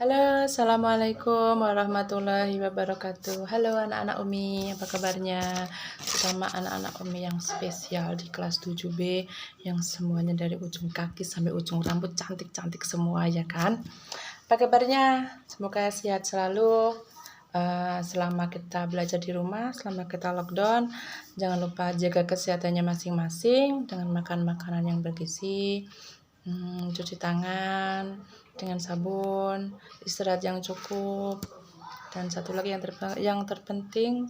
Halo, assalamualaikum warahmatullahi wabarakatuh. Halo anak-anak Umi, apa kabarnya? Terutama anak-anak Umi yang spesial di kelas 7B, yang semuanya dari ujung kaki sampai ujung rambut cantik-cantik semua, ya kan? Apa kabarnya? Semoga sehat selalu. Selama kita belajar di rumah, selama kita lockdown, jangan lupa jaga kesehatannya masing-masing dengan makan makanan yang bergizi, cuci tangan dengan sabun, istirahat yang cukup, dan satu lagi yang terpenting,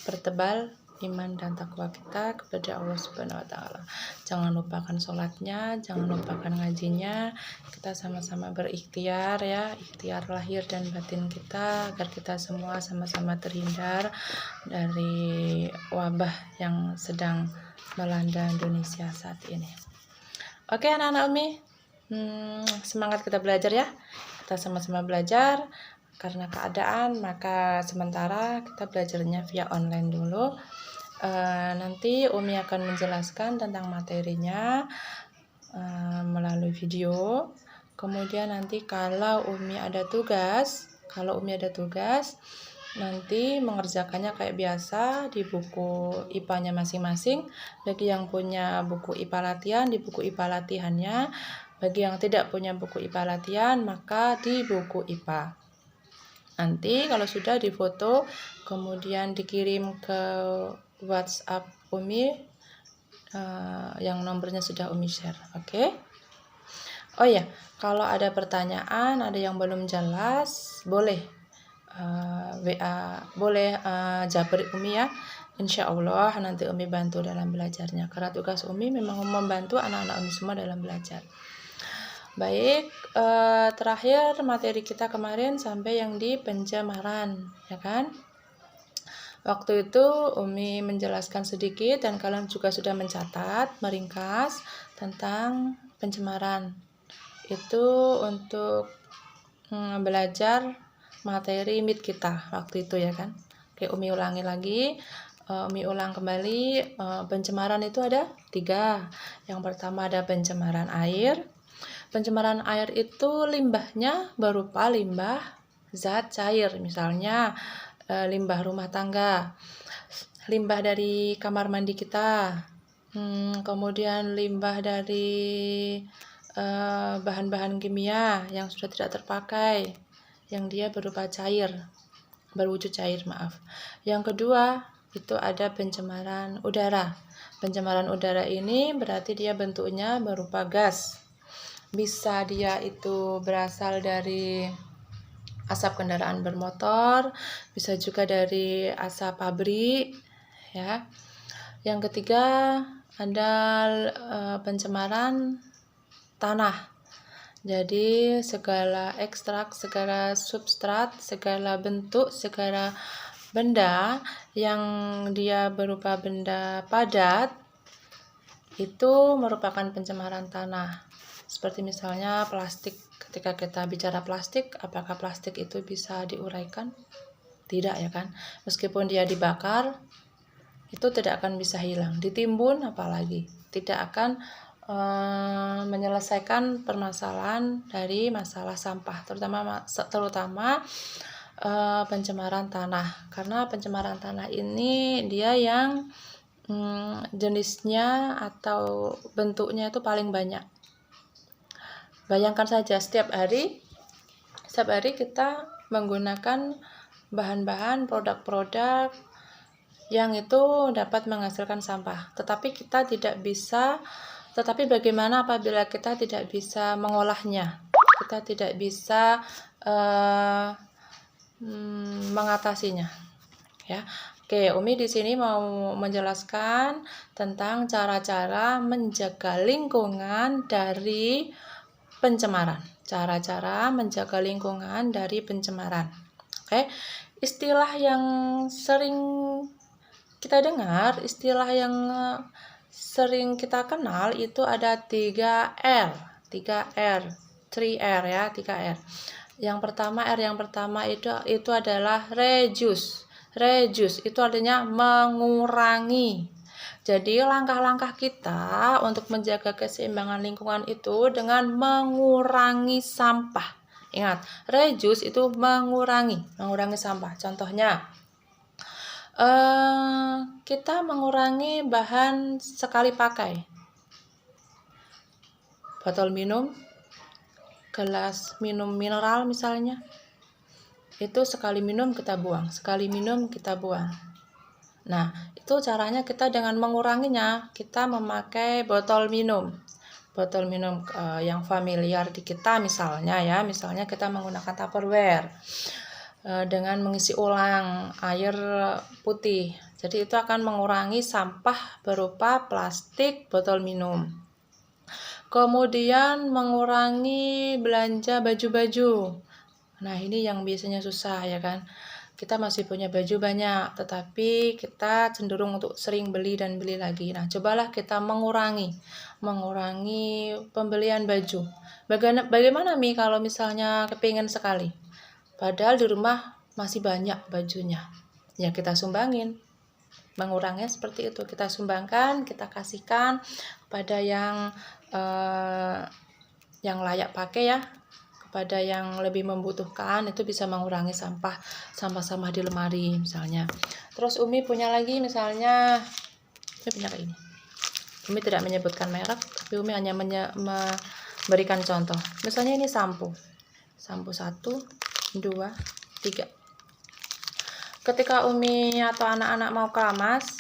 pertebal iman dan takwa kita kepada Allah Subhanahu wa Ta'ala. Jangan lupakan sholatnya, jangan lupakan ngajinya. Kita sama-sama berikhtiar, ya, ikhtiar lahir dan batin kita agar kita semua sama-sama terhindar dari wabah yang sedang melanda Indonesia saat ini. Oke anak-anak Umi, semangat kita belajar ya. Kita sama-sama belajar. Karena keadaan, maka sementara kita belajarnya via online dulu. Nanti Umi akan menjelaskan tentang materinya melalui video. Kemudian nanti kalau Umi ada tugas, nanti mengerjakannya kayak biasa di buku IPA-nya masing-masing. Bagi yang punya buku IPA latihan, di buku IPA latihannya. Bagi yang tidak punya buku IPA latihan, maka di buku IPA. Nanti kalau sudah difoto, kemudian dikirim ke WhatsApp Umi yang nomornya sudah Umi share. Oke? Oh ya, kalau ada pertanyaan, ada yang belum jelas, boleh WA, boleh japri Umi ya. Insya Allah nanti Umi bantu dalam belajarnya. Karena tugas Umi memang membantu anak-anak Umi semua dalam belajar. Baik, terakhir materi kita kemarin sampai yang di pencemaran, ya kan? Waktu itu Umi menjelaskan sedikit dan kalian juga sudah mencatat, meringkas tentang pencemaran. Itu untuk belajar materi MIT kita waktu itu, ya kan? Oke, Umi ulangi lagi. Umi ulang kembali, pencemaran itu ada 3. Yang pertama ada pencemaran air. Pencemaran air itu limbahnya berupa limbah zat cair, misalnya limbah rumah tangga, limbah dari kamar mandi kita, kemudian limbah dari bahan-bahan kimia yang sudah tidak terpakai, yang dia berupa cair, berwujud cair, maaf. Yang kedua, itu ada pencemaran udara. Pencemaran udara ini berarti dia bentuknya berupa gas. Bisa dia itu berasal dari asap kendaraan bermotor, bisa juga dari asap pabrik, ya. Yang ketiga ada pencemaran tanah. Jadi segala ekstrak, segala substrat, segala bentuk, segala benda yang dia berupa benda padat itu merupakan pencemaran tanah. Seperti misalnya plastik. Ketika kita bicara plastik, apakah plastik itu bisa diuraikan? Tidak, ya kan? Meskipun dia dibakar, itu tidak akan bisa hilang. Ditimbun apalagi tidak akan menyelesaikan permasalahan dari masalah sampah, terutama pencemaran tanah. Karena pencemaran tanah ini dia yang jenisnya atau bentuknya itu paling banyak. Bayangkan saja setiap hari kita menggunakan bahan-bahan produk-produk yang itu dapat menghasilkan sampah. Tetapi bagaimana apabila kita tidak bisa mengolahnya? Kita tidak bisa mengatasinya, ya. Oke, Umi di sini mau menjelaskan tentang cara-cara menjaga lingkungan dari pencemaran. Cara-cara menjaga lingkungan dari pencemaran. Oke, istilah yang sering kita dengar, istilah yang sering kita kenal itu ada 3R, 3R ya, 3R. Yang pertama itu adalah reduce. Reduce itu artinya mengurangi. Jadi langkah-langkah kita untuk menjaga keseimbangan lingkungan itu dengan mengurangi sampah. Ingat, reduce itu mengurangi sampah. Contohnya, kita mengurangi bahan sekali pakai. Botol minum, gelas minum mineral misalnya, itu sekali minum kita buang, Nah, itu caranya kita dengan menguranginya, kita memakai botol minum yang familiar di kita misalnya kita menggunakan Tupperware dengan mengisi ulang air putih. Jadi itu akan mengurangi sampah berupa plastik botol minum. Kemudian mengurangi belanja baju-baju. Nah, ini yang biasanya susah ya kan. Kita masih punya baju banyak, tetapi kita cenderung untuk sering beli dan beli lagi. Nah, cobalah kita mengurangi pembelian baju. Bagaimana Mi kalau misalnya kepingin sekali, padahal di rumah masih banyak bajunya, ya kita sumbangin. Menguranginya seperti itu, kita sumbangkan, kita kasihkan kepada yang layak pakai ya, pada yang lebih membutuhkan. Itu bisa mengurangi sampah di lemari misalnya. Terus Umi punya lagi misalnya, Umi tidak menyebutkan merek, tapi Umi hanya memberikan contoh. Misalnya ini sampo 1, 2, 3. Ketika Umi atau anak-anak mau keramas,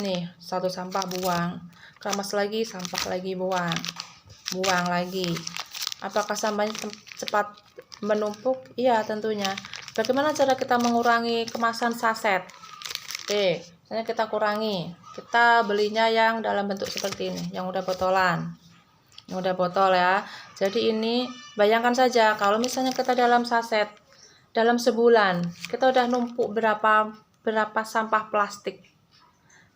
nih, satu sampah buang, keramas lagi, sampah lagi buang lagi. Apakah sampahnya cepat menumpuk? Iya, tentunya. Bagaimana cara kita mengurangi kemasan saset? Oke, misalnya kita kurangi. Kita belinya yang dalam bentuk seperti ini, yang udah botolan. Yang udah botol ya. Jadi ini, bayangkan saja kalau misalnya kita dalam saset, dalam sebulan, kita udah numpuk berapa sampah plastik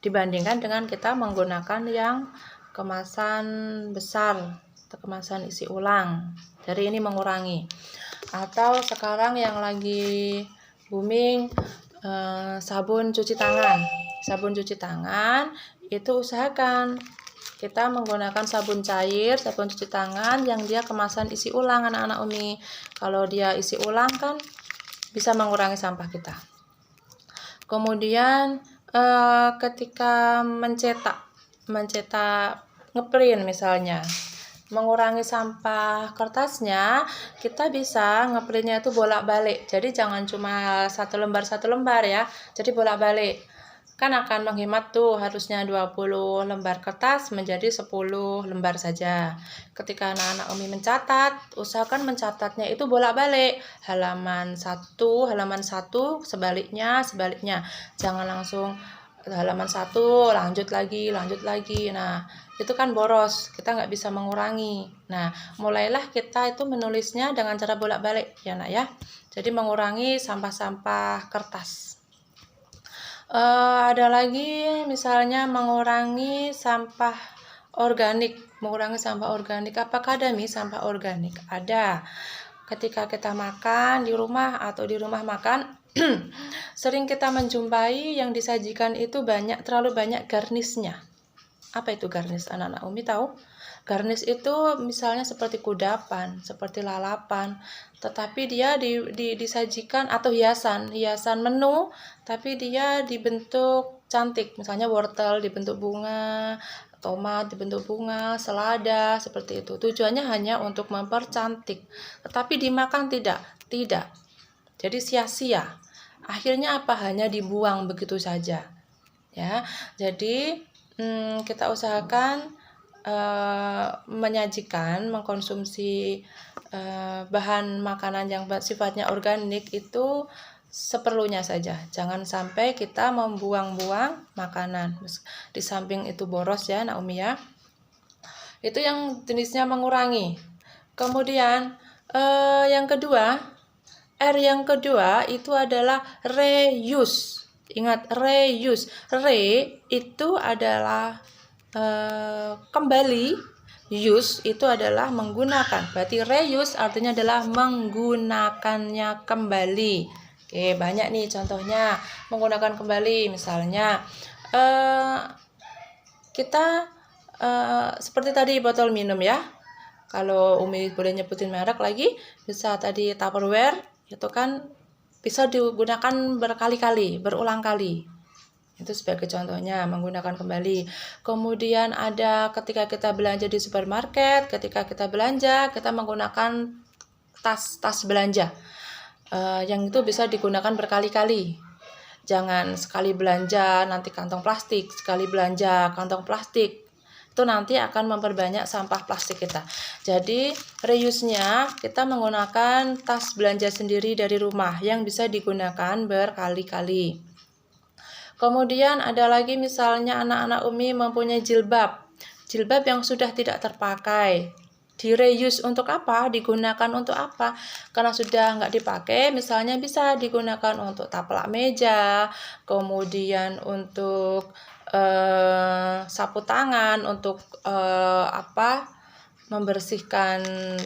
dibandingkan dengan kita menggunakan yang kemasan besar, kemasan isi ulang. Jadi ini mengurangi. Atau sekarang yang lagi booming sabun cuci tangan itu usahakan kita menggunakan sabun cair, sabun cuci tangan yang dia kemasan isi ulang anak-anak Umi. Kalau dia isi ulang kan bisa mengurangi sampah kita. Kemudian ketika mencetak ngeprint misalnya, mengurangi sampah kertasnya, kita bisa ngeprintnya itu bolak-balik. Jadi jangan cuma satu lembar ya. Jadi bolak-balik. Kan akan menghemat tuh, harusnya 20 lembar kertas menjadi 10 lembar saja. Ketika anak-anak Umi mencatat, usahakan mencatatnya itu bolak-balik. Halaman 1, sebaliknya. Jangan langsung halaman 1, lanjut lagi. Nah, itu kan boros, kita nggak bisa mengurangi. Nah, mulailah kita itu menulisnya dengan cara bolak-balik ya nak ya. Jadi mengurangi sampah-sampah kertas. Ada lagi misalnya mengurangi sampah organik. Apakah ada sampah organik? Ada. Ketika kita makan di rumah makan, sering kita menjumpai yang disajikan itu terlalu banyak garnisnya. Apa itu garnis? Anak-anak Umi tahu? Garnis itu misalnya seperti kudapan, seperti lalapan, tetapi dia disajikan, atau hiasan menu, tapi dia dibentuk cantik. Misalnya wortel dibentuk bunga, tomat dibentuk bunga, selada seperti itu. Tujuannya hanya untuk mempercantik, tetapi dimakan tidak. Jadi sia-sia. Akhirnya apa? Hanya dibuang begitu saja. Ya, jadi kita usahakan mengkonsumsi bahan makanan yang sifatnya organik itu seperlunya saja. Jangan sampai kita membuang-buang makanan. Di samping itu boros ya Naomi ya. Itu yang jenisnya mengurangi. Kemudian yang kedua, R yang kedua itu adalah reuse. Ingat, reuse. Itu adalah kembali, use itu adalah menggunakan. Berarti reuse artinya adalah menggunakannya kembali. Oke, banyak nih contohnya menggunakan kembali. Misalnya kita seperti tadi botol minum ya. Kalau Umi boleh nyebutin merek lagi, bisa tadi Tupperware, itu kan bisa digunakan berkali-kali, berulang kali. Itu sebagai contohnya, menggunakan kembali. Kemudian ada ketika kita belanja di supermarket, ketika kita belanja, kita menggunakan tas belanja. Yang itu bisa digunakan berkali-kali. Jangan sekali belanja nanti kantong plastik, sekali belanja kantong plastik. Itu nanti akan memperbanyak sampah plastik kita. Jadi reuse-nya kita menggunakan tas belanja sendiri dari rumah yang bisa digunakan berkali-kali. Kemudian ada lagi misalnya anak-anak Umi mempunyai jilbab. Jilbab yang sudah tidak terpakai. Di reuse untuk apa? Digunakan untuk apa? Karena sudah nggak dipakai, misalnya bisa digunakan untuk taplak meja, kemudian untuk sapu tangan, untuk membersihkan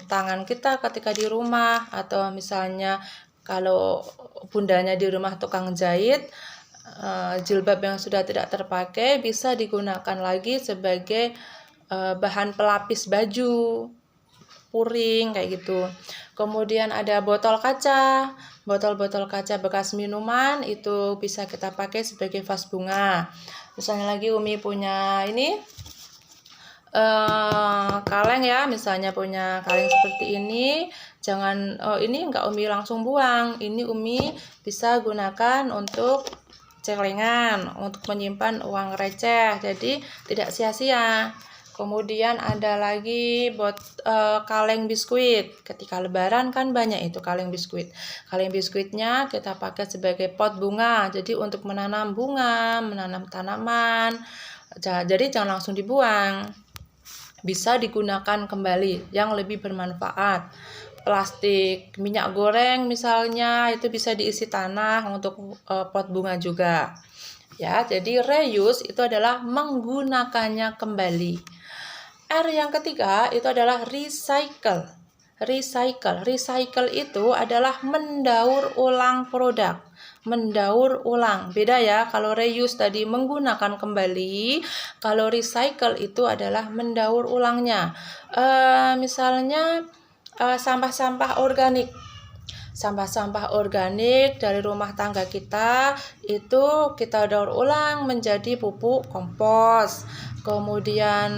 tangan kita ketika di rumah, atau misalnya kalau bundanya di rumah tukang jahit, jilbab yang sudah tidak terpakai bisa digunakan lagi sebagai bahan pelapis baju, puring kayak gitu. Kemudian ada botol kaca. Botol-botol kaca bekas minuman itu bisa kita pakai sebagai vas bunga. Misalnya lagi Umi punya ini kaleng ya, misalnya punya kaleng seperti ini, jangan ini enggak Umi langsung buang. Ini Umi bisa gunakan untuk celengan, untuk menyimpan uang receh, jadi tidak sia-sia. Kemudian ada lagi kaleng biskuit. Ketika lebaran kan banyak itu kaleng biskuit. Kaleng biskuitnya kita pakai sebagai pot bunga. Jadi untuk menanam bunga, menanam tanaman. Jadi jangan langsung dibuang. Bisa digunakan kembali yang lebih bermanfaat. Plastik minyak goreng misalnya itu bisa diisi tanah untuk pot bunga juga. Ya, jadi reuse itu adalah menggunakannya kembali. R yang ketiga itu adalah recycle. Recycle itu adalah mendaur ulang produk. Mendaur ulang. Beda ya, kalau reuse tadi menggunakan kembali, kalau recycle itu adalah mendaur ulangnya. Misalnya sampah-sampah organik. Sampah-sampah organik dari rumah tangga kita itu kita daur ulang menjadi pupuk kompos. Kemudian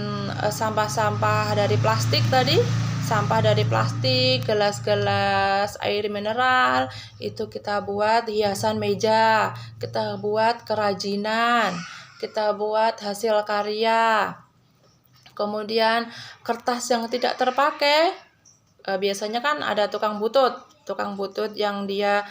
sampah-sampah dari plastik tadi, sampah dari plastik, gelas-gelas air mineral itu kita buat hiasan meja, kita buat kerajinan, kita buat hasil karya. Kemudian kertas yang tidak terpakai, biasanya kan ada tukang butut yang dia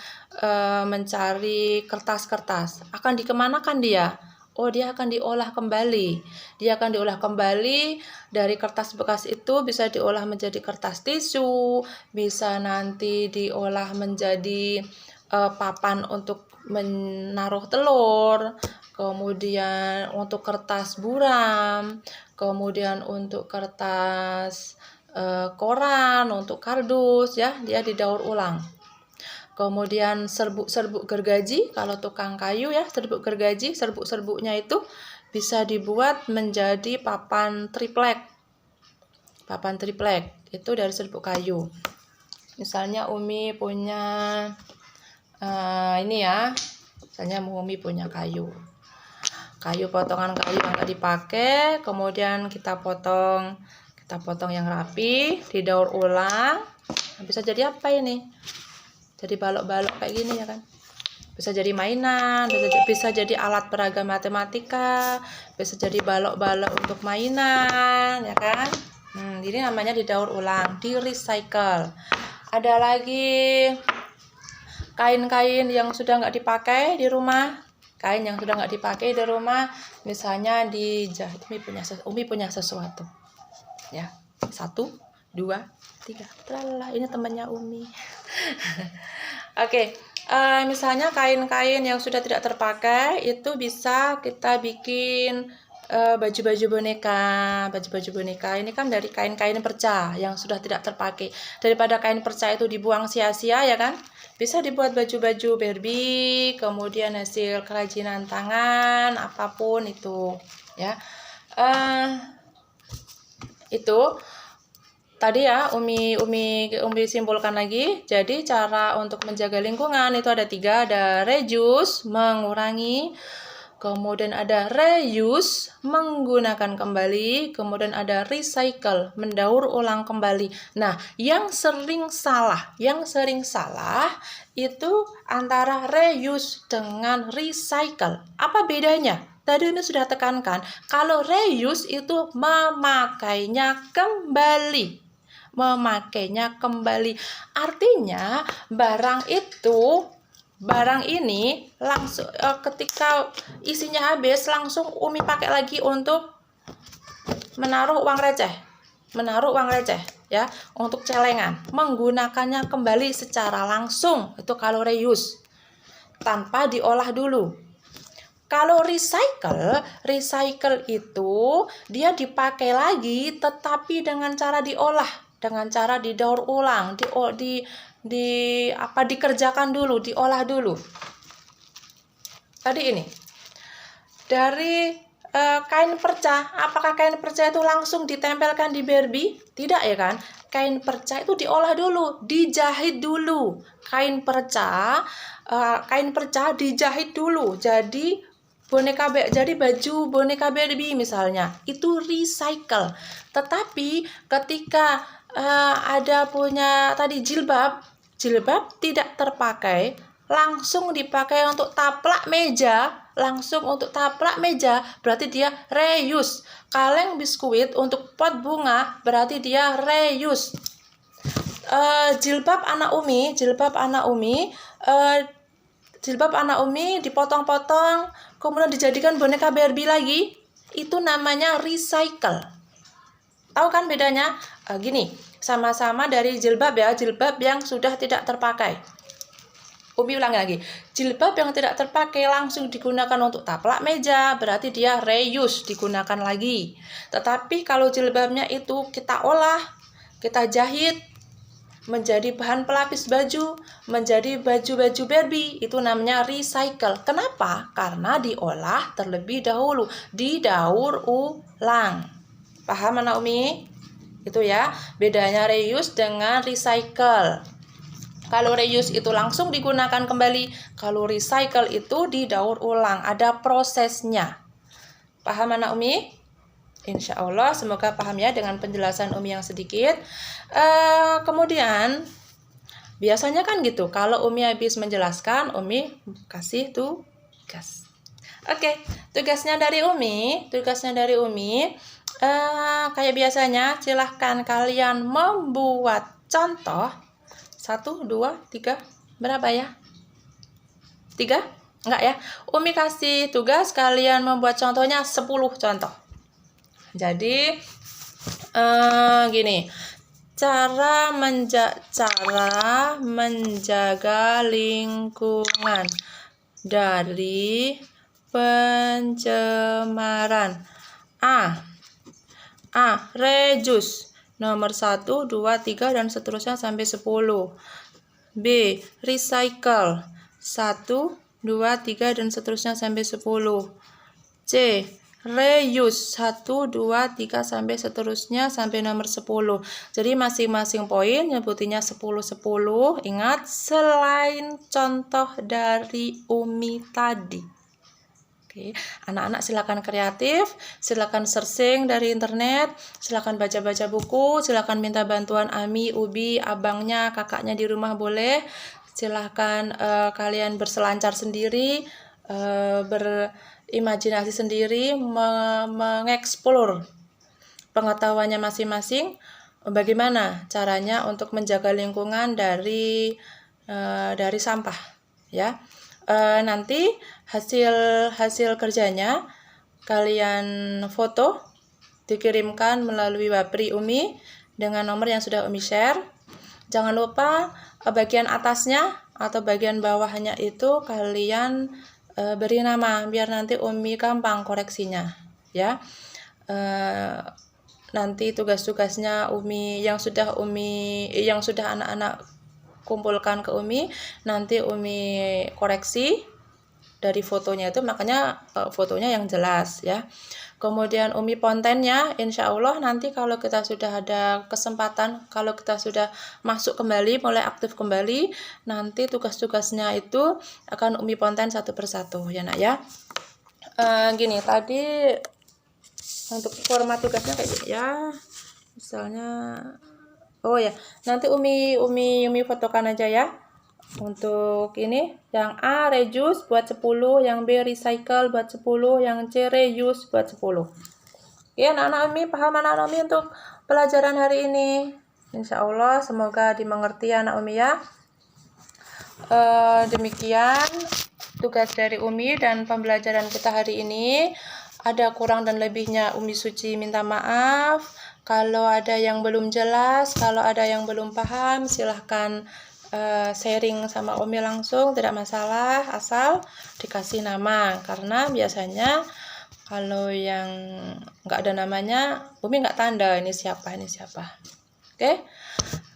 mencari kertas-kertas. Akan dikemanakan dia? Oh, dia akan diolah kembali. Dia akan diolah kembali dari kertas bekas itu bisa diolah menjadi kertas tisu, bisa nanti diolah menjadi papan untuk menaruh telur, kemudian untuk kertas buram, kemudian untuk kertas koran, untuk kardus ya, dia didaur ulang. Kemudian serbuk gergaji, kalau tukang kayu ya, serbuknya itu bisa dibuat menjadi papan triplek. Papan triplek itu dari serbuk kayu. Misalnya Umi punya ini ya, misalnya Umi punya kayu potongan kayu yang tadi pakai, kemudian kita potong yang rapi, didaur ulang. Bisa jadi apa ini? Jadi balok-balok kayak gini ya kan. Bisa jadi mainan, bisa jadi alat peraga matematika, bisa jadi balok-balok untuk mainan ya kan. Ini namanya didaur ulang, di recycle. Ada lagi kain-kain yang sudah nggak dipakai di rumah. Kain yang sudah nggak dipakai di rumah, misalnya dijahit. Umi punya sesuatu ya. 1, 2, 3. Tralala, ini temannya Umi. Oke, misalnya kain-kain yang sudah tidak terpakai itu bisa kita bikin baju-baju boneka. Ini kan dari kain-kain perca yang sudah tidak terpakai. Daripada kain perca itu dibuang sia-sia ya kan, bisa dibuat baju-baju Barbie, kemudian hasil kerajinan tangan apapun itu ya. Itu tadi ya Umi simpulkan lagi. Jadi cara untuk menjaga lingkungan itu ada 3, ada reduce, mengurangi, kemudian ada reuse, menggunakan kembali, kemudian ada recycle, mendaur ulang kembali. Nah, yang sering salah itu antara reuse dengan recycle. Apa bedanya? Tadi ini sudah tekankan, kalau reuse itu memakainya kembali. Artinya barang ini langsung ketika isinya habis langsung Umi pakai lagi untuk menaruh uang receh ya, untuk celengan, menggunakannya kembali secara langsung. Itu kalau reuse, tanpa diolah dulu. Kalau recycle itu dia dipakai lagi tetapi dengan cara diolah, dengan cara didaur ulang, dikerjakan dulu, diolah dulu. Tadi ini dari kain perca, apakah kain perca itu langsung ditempelkan di Barbie? Tidak ya kan? Kain perca itu diolah dulu, dijahit dulu. Kain perca dijahit dulu. Jadi baju boneka Barbie misalnya, itu recycle. Tetapi ketika ada punya tadi jilbab tidak terpakai, langsung dipakai untuk taplak meja, berarti dia reuse. Kaleng biskuit untuk pot bunga berarti dia reuse. Jilbab anak Umi dipotong-potong kemudian dijadikan boneka Barbie lagi, itu namanya recycle. Tahu kan bedanya? Gini, sama-sama dari jilbab ya, jilbab yang sudah tidak terpakai. Umi ulangi lagi, jilbab yang tidak terpakai langsung digunakan untuk taplak meja, berarti dia reuse, digunakan lagi. Tetapi kalau jilbabnya itu kita olah, kita jahit, menjadi bahan pelapis baju, menjadi baju-baju Barbie, itu namanya recycle. Kenapa? Karena diolah terlebih dahulu, didaur ulang. Paham anak Umi? Itu ya, bedanya reuse dengan recycle. Kalau reuse itu langsung digunakan kembali, kalau recycle itu didaur ulang, ada prosesnya. Paham anak Umi? Insya Allah semoga paham ya dengan penjelasan Umi yang sedikit. Kemudian biasanya kan gitu, kalau Umi habis menjelaskan, Umi kasih tugas. Oke, tugasnya dari Umi kayak biasanya silahkan kalian membuat contoh 1, 2, 3, berapa ya? 3? Enggak ya? Umi kasih tugas kalian membuat contohnya 10 contoh. Jadi gini, cara menjaga lingkungan dari pencemaran. Reduce nomor 1, 2, 3 dan seterusnya sampai 10. B. Recycle 1, 2, 3 dan seterusnya sampai 10. C. Reuse 1, 2, 3 sampai seterusnya sampai nomor 10. Jadi masing-masing poin nyebutinya 10-10. Ingat, selain contoh dari Umi tadi. Oke, anak-anak silakan kreatif, silakan searching dari internet, silakan baca-baca buku, silakan minta bantuan Ami, Ubi, abangnya, kakaknya di rumah boleh. Silakan kalian berselancar sendiri, berimajinasi sendiri, mengeksplor pengetahuannya masing-masing. Bagaimana caranya untuk menjaga lingkungan dari sampah, ya. Nanti hasil kerjanya kalian foto, dikirimkan melalui Wapri Umi dengan nomor yang sudah Umi share. Jangan lupa bagian atasnya atau bagian bawahnya itu kalian beri nama biar nanti Umi gampang koreksinya, ya. Nanti tugas-tugasnya Umi yang sudah anak-anak kumpulkan ke Umi, nanti Umi koreksi dari fotonya itu, makanya fotonya yang jelas ya. Kemudian Umi Pontennya, insya Allah nanti kalau kita sudah ada kesempatan, kalau kita sudah masuk kembali, mulai aktif kembali, nanti tugas-tugasnya itu akan Umi Ponten satu persatu ya nak ya. Gini tadi untuk format tugasnya kayak gini ya. Misalnya, oh ya, nanti Umi fotokan aja ya. Untuk ini, yang A reuse buat 10, yang B recycle buat 10, yang C reuse buat 10. Ya, anak-anak Umi, paham anak-anak Umi untuk pelajaran hari ini? Insya Allah, semoga dimengerti anak Umi ya. Demikian tugas dari Umi dan pembelajaran kita hari ini. Ada kurang dan lebihnya Umi Suci minta maaf. Kalau ada yang belum jelas, kalau ada yang belum paham, silahkan sharing sama Umi langsung, tidak masalah, asal dikasih nama. Karena biasanya kalau yang nggak ada namanya, Umi nggak tanda ini siapa. Oke?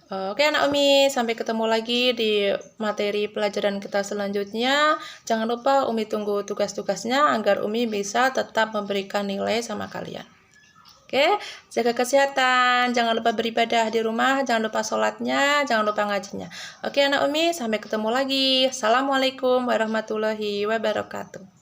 Oke anak Umi, sampai ketemu lagi di materi pelajaran kita selanjutnya. Jangan lupa Umi tunggu tugas-tugasnya agar Umi bisa tetap memberikan nilai sama kalian. Oke, jaga kesehatan, jangan lupa beribadah di rumah, jangan lupa sholatnya, jangan lupa ngajinya. Oke anak Umi, sampai ketemu lagi. Assalamualaikum warahmatullahi wabarakatuh.